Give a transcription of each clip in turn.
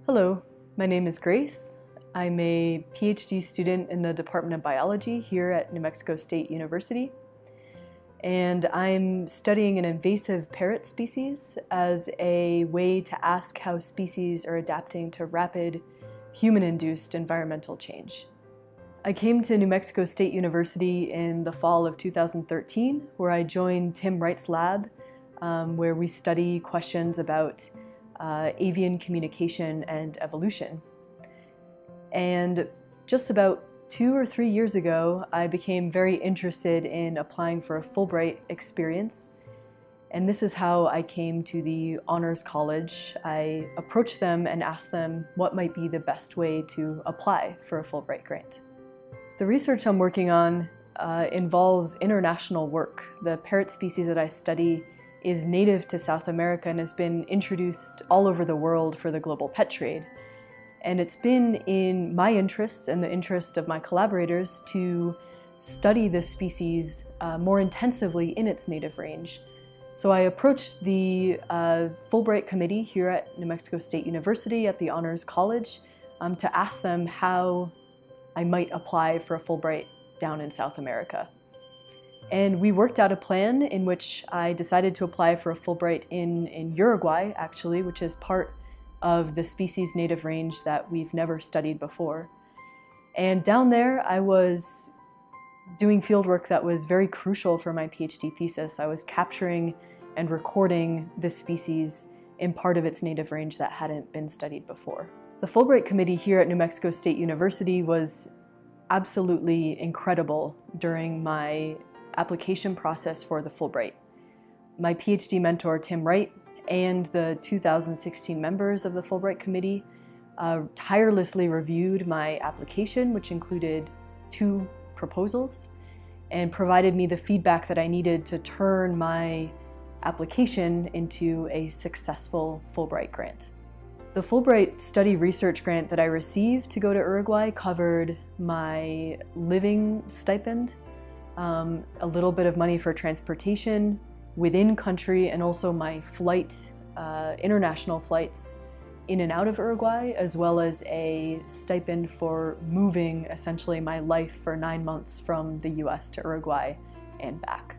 Hello, my name is Grace. I'm a PhD student in the Department of Biology here at New Mexico State University. And I'm studying an invasive parrot species as a way to ask how species are adapting to rapid human-induced environmental change. I came to New Mexico State University in the fall of 2013, where I joined Tim Wright's lab, where we study questions about avian communication and evolution. And just about 2 or 3 years ago, I became very interested in applying for a Fulbright experience. And this is how I came to the Honors College. I approached them and asked them what might be the best way to apply for a Fulbright grant. The research I'm working on involves international work. The parrot species that I study is native to South America and has been introduced all over the world for the global pet trade. And it's been in my interest and the interest of my collaborators to study this species more intensively in its native range. So I approached the Fulbright Committee here at New Mexico State University at the Honors College to ask them how I might apply for a Fulbright down in South America. And we worked out a plan in which I decided to apply for a Fulbright in Uruguay, actually, which is part of the species native range that we've never studied before. And down there, I was doing fieldwork that was very crucial for my PhD thesis. I was capturing and recording this species in part of its native range that hadn't been studied before. The Fulbright Committee here at New Mexico State University was absolutely incredible during my application process for the Fulbright. My PhD mentor, Tim Wright, and the 2016 members of the Fulbright Committee tirelessly reviewed my application, which included 2 proposals, and provided me the feedback that I needed to turn my application into a successful Fulbright grant. The Fulbright Study Research Grant that I received to go to Uruguay covered my living stipend, a little bit of money for transportation within country, and also my flight, international flights in and out of Uruguay, as well as a stipend for moving essentially my life for 9 months from the US to Uruguay and back.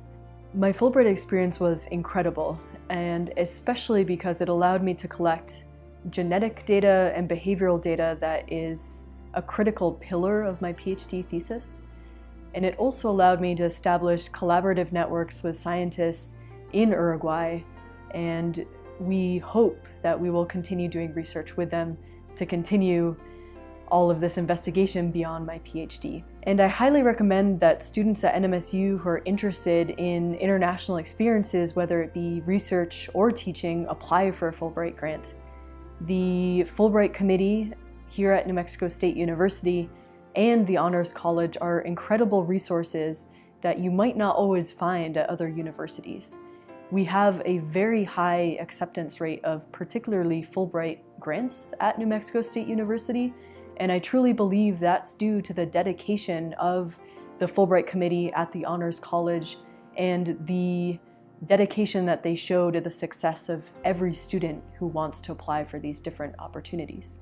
My Fulbright experience was incredible, and especially because it allowed me to collect genetic data and behavioral data that is a critical pillar of my PhD thesis. And it also allowed me to establish collaborative networks with scientists in Uruguay, and we hope that we will continue doing research with them to continue all of this investigation beyond my PhD. And I highly recommend that students at NMSU who are interested in international experiences, whether it be research or teaching, apply for a Fulbright grant. The Fulbright Committee here at New Mexico State University and the Honors College are incredible resources that you might not always find at other universities. We have a very high acceptance rate of particularly Fulbright grants at New Mexico State University, and I truly believe that's due to the dedication of the Fulbright Committee at the Honors College and the dedication that they show to the success of every student who wants to apply for these different opportunities.